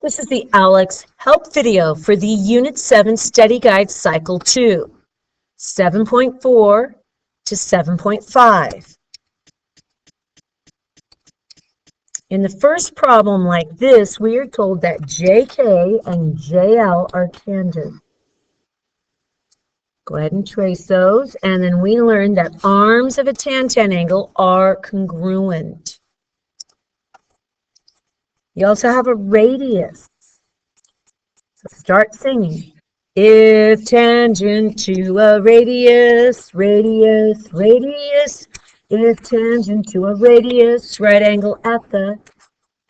This is the Alex help video for the Unit 7 Study Guide Cycle 2, 7.4 to 7.5. In the first problem like this, we are told that JK and JL are tangents. Go ahead and trace those, and then we learned that arms of a tan angle are congruent. You also have a radius. So start singing. If tangent to a radius, radius, radius. If tangent to a radius, right angle at the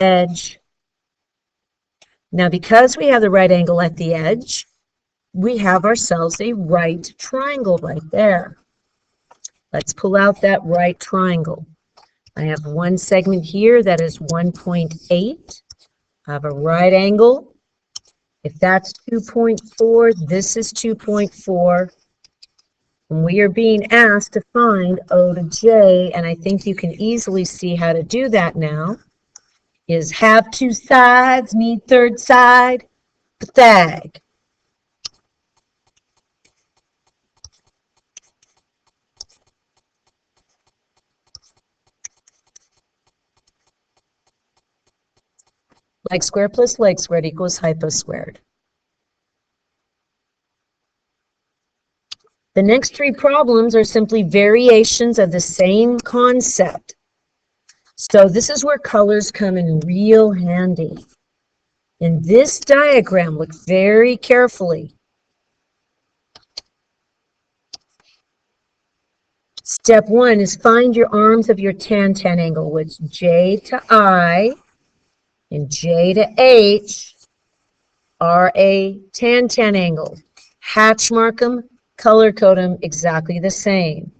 edge. Now, because we have the right angle at the edge, we have ourselves a right triangle right there. Let's pull out that right triangle. I have one segment here that is 1.8. I have a right angle. If that's 2.4, this is 2.4. And we are being asked to find O to J, and I think you can easily see how to do that now. Is have two sides, need third side, Pythag. Leg squared plus leg squared equals hypo squared. The next three problems are simply variations of the same concept. So this is where colors come in real handy. In this diagram, look very carefully. Step one is find your arms of your tan angle, which J to I and J to H are a tan angle. Hatch mark them, color code them exactly the same.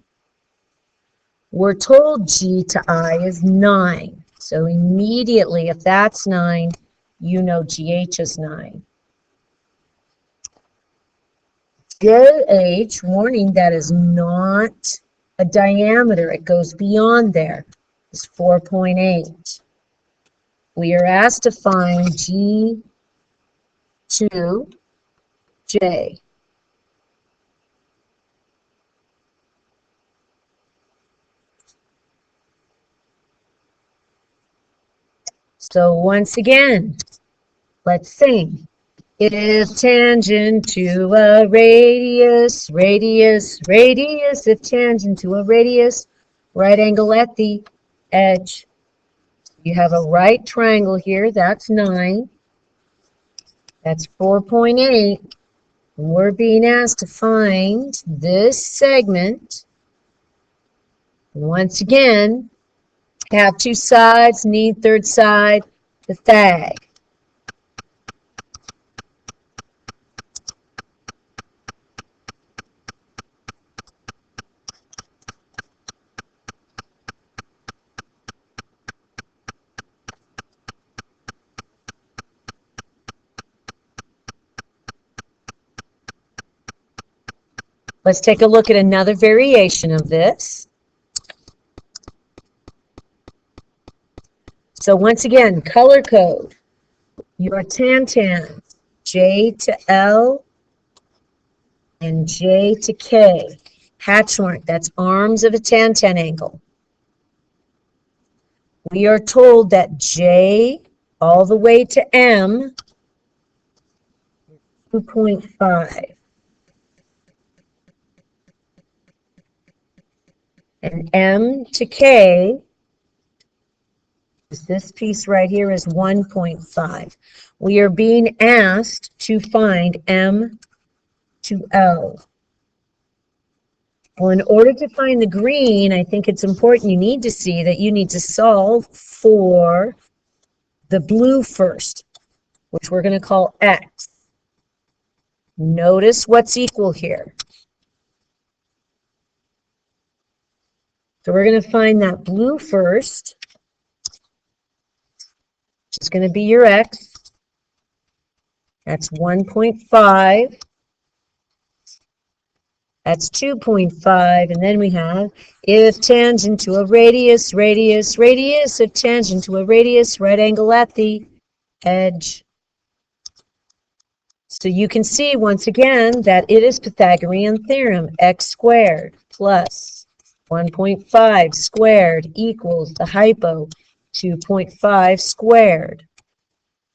We're told G to I is 9. So immediately, if that's 9, you know GH is 9. JH, warning, that is not a diameter. It goes beyond there. It's 4.8. We are asked to find G to J. So once again, let's sing. If tangent to a radius, radius, radius, if tangent to a radius, right angle at the edge. You have a right triangle here, that's 9. That's 4.8. We're being asked to find this segment. Once again, have two sides, need third side, Pythag. Let's take a look at another variation of this. So once again, color code. Your tan, J to L and J to K. Hatch mark, that's arms of a tan angle. We are told that J all the way to M, 2.5. And M to K, this piece right here is 1.5. We are being asked to find M to L. Well, in order to find the green, I think it's important you need to see that you need to solve for the blue first, which we're going to call X. Notice what's equal here. So we're going to find that blue first, which is going to be your X. That's 1.5. That's 2.5. And then we have if tangent to a radius, radius, radius, if tangent to a radius, right angle at the edge. So you can see once again that it is Pythagorean theorem. X squared plus 1.5 squared equals the hypo 2.5 squared.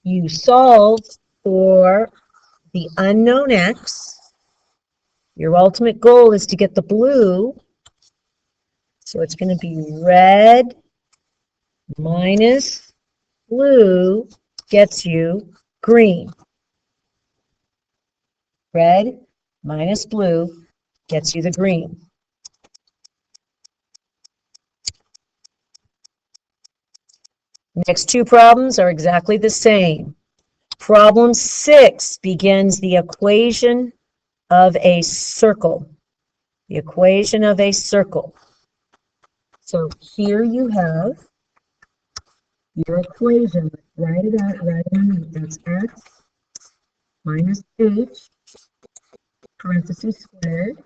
You solve for the unknown x. Your ultimate goal is to get the blue. So it's going to be red minus blue gets you green. Red minus blue gets you the green. Next two problems are exactly the same. Problem 6 begins the equation of a circle. The equation of a circle. So here you have your equation. Write it out right underneath. That's x minus h parentheses squared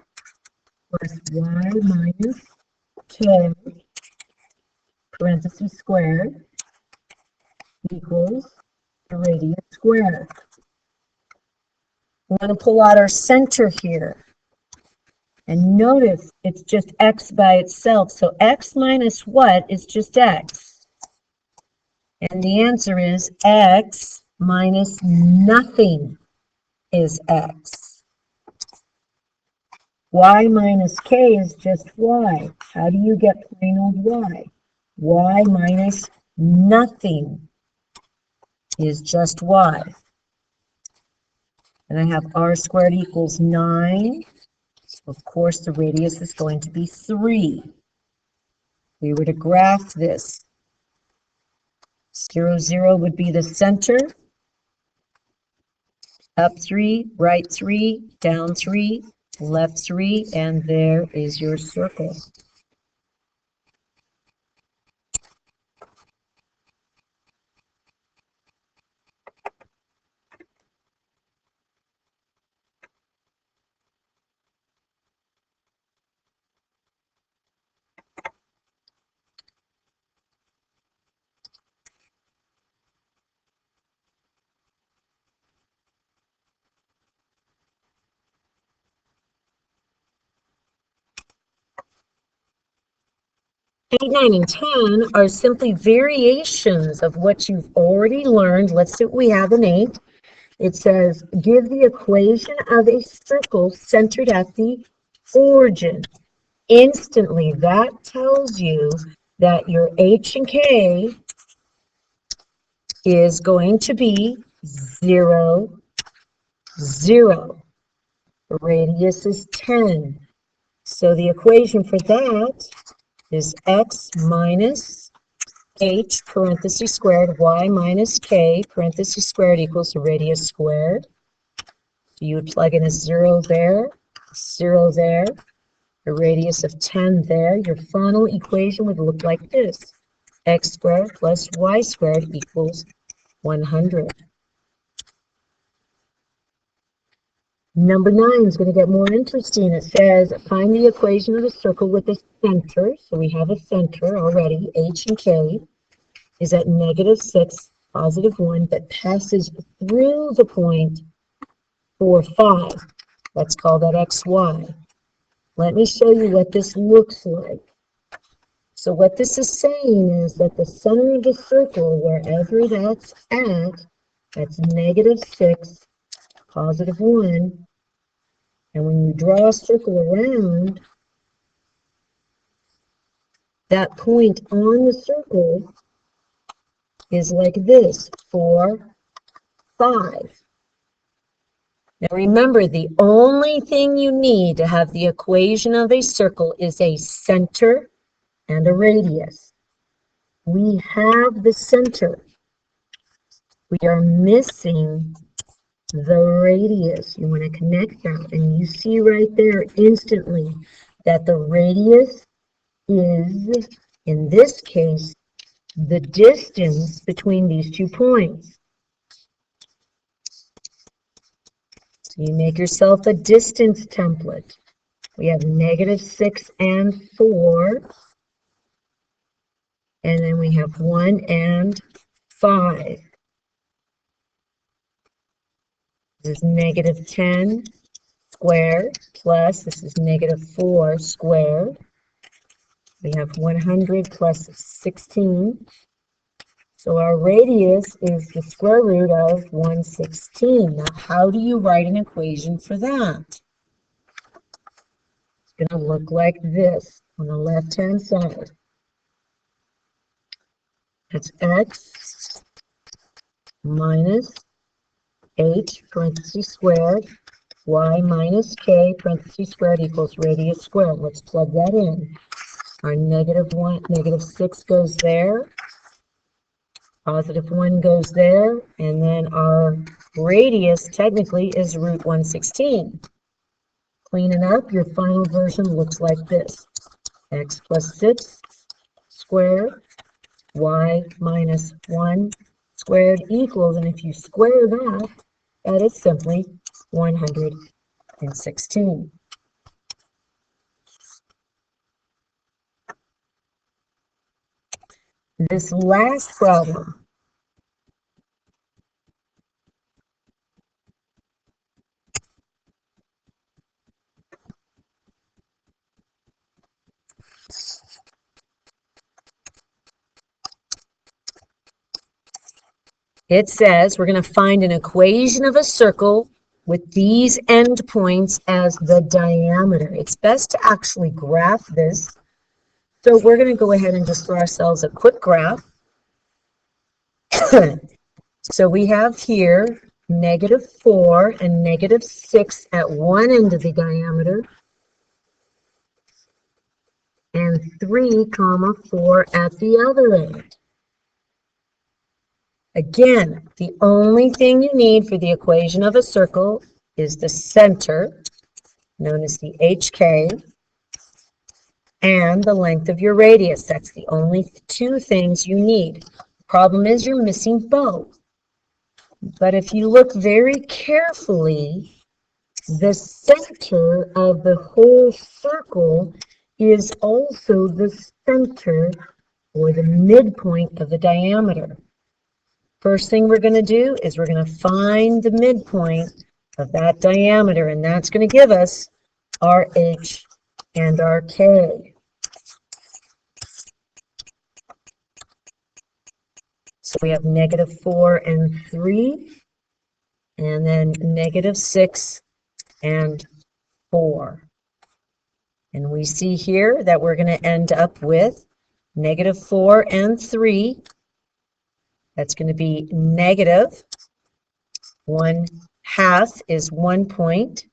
plus y minus k parentheses squared equals the radius squared. We're going to pull out our center here. And notice it's just x by itself. So x minus what is just x? And the answer is x minus nothing is x. Y minus k is just y. How do you get plain old y? Y minus nothing is just y. And I have r squared equals 9. So of course, the radius is going to be 3. If we were to graph this, 0, 0 would be the center. Up 3, right 3, down 3, left 3, and there is your circle. Eight, 9, and 10 are simply variations of what you've already learned. Let's see what we have in 8. It says, give the equation of a circle centered at the origin. Instantly, that tells you that your h and k is going to be 0, 0. The radius is 10. So the equation for that is x minus h parentheses squared y minus k parentheses squared equals the radius squared. You would plug in a 0 there, 0 there, a radius of 10 there. Your final equation would look like this. X squared plus y squared equals 100. Number 9 is going to get more interesting. It says, find the equation of a circle with a center. So we have a center already. H and K is at -6, +1, but passes through the point 4, 5. Let's call that XY. Let me show you what this looks like. So what this is saying is that the center of the circle, wherever that's -6, +1. And when you draw a circle around, that point on the circle is like this, 4, 5. Now remember, the only thing you need to have the equation of a circle is a center and a radius. We have the center. We are missing the radius. You want to connect that, and you see right there instantly that the radius is, in this case, the distance between these 2 points. So you make yourself a distance template. We have -6 and 4, and then we have 1 and 5. This is negative 10 squared plus, this is negative 4 squared. We have 100 plus 16. So our radius is the square root of 116. Now, how do you write an equation for that? It's going to look like this on the left-hand side. It's x minus h parentheses squared, y minus k parentheses squared equals radius squared. Let's plug that in. Our negative 6 goes there. Positive 1 goes there, and then our radius technically is root 116. Cleaning up, your final version looks like this. X plus 6 squared, y minus 1 squared equals, and if you square that, that is simply 116. This last problem it says we're going to find an equation of a circle with these endpoints as the diameter. It's best to actually graph this. So we're going to go ahead and just throw ourselves a quick graph. So we have here negative 4 and negative 6 at one end of the diameter, and 3, 4 at the other end. Again, the only thing you need for the equation of a circle is the center, known as the HK, and the length of your radius. That's the only two things you need. Problem is you're missing both. But if you look very carefully, the center of the whole circle is also the center or the midpoint of the diameter. First thing we're going to do is we're going to find the midpoint of that diameter, and that's going to give us our H and our K. So we have negative 4 and 3, and then negative 6 and 4. And we see here that we're going to end up with negative 4 and 3. That's going to be negative 1/2 is 1 point,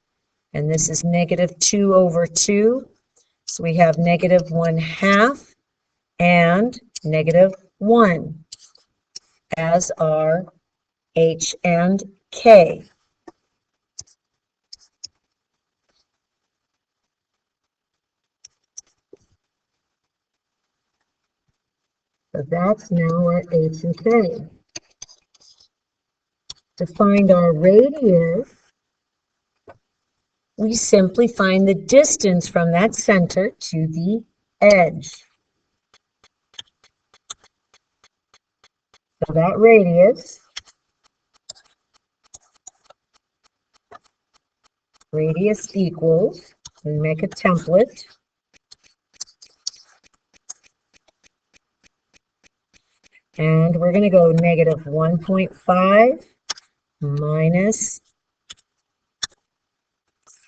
and this is negative 2 over 2. So we have negative 1/2 and negative 1 as our H and K. So that's now our H and K. To find our radius, we simply find the distance from that center to the edge. So that radius equals, we make a template, and we're going to go negative 1.5 minus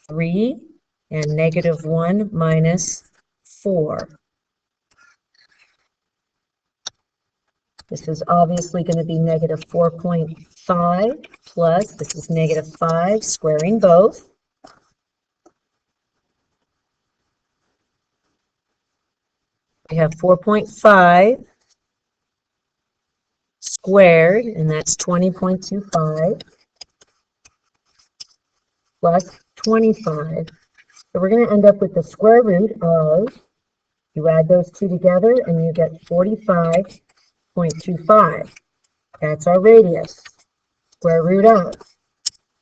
3 and negative 1 minus 4. This is obviously going to be negative 4.5 plus, this is negative 5, squaring both. We have 4.5 squared, and that's 20.25 plus 25. So we're going to end up with the square root of, you add those two together and you get 45.25. That's our radius. Square root of.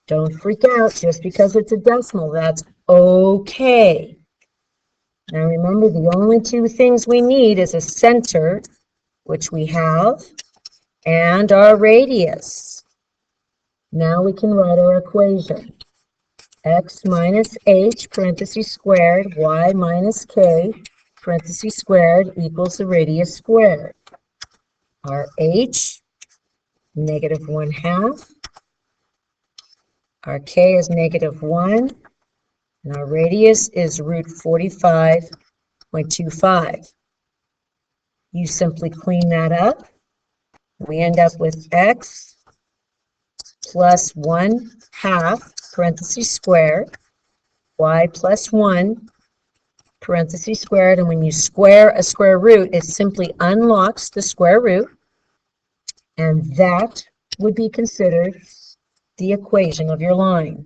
Don't freak out just because it's a decimal. That's okay. Now remember, the only two things we need is a center, which we have, and our radius. Now we can write our equation. X minus h, parentheses squared, y minus k, parentheses squared, equals the radius squared. Our h, negative 1/2. Our k is negative 1. And our radius is root 45.25. You simply clean that up. We end up with x plus 1/2, parentheses squared, y plus 1, parentheses squared, and when you square a square root, it simply unlocks the square root, and that would be considered the equation of your line.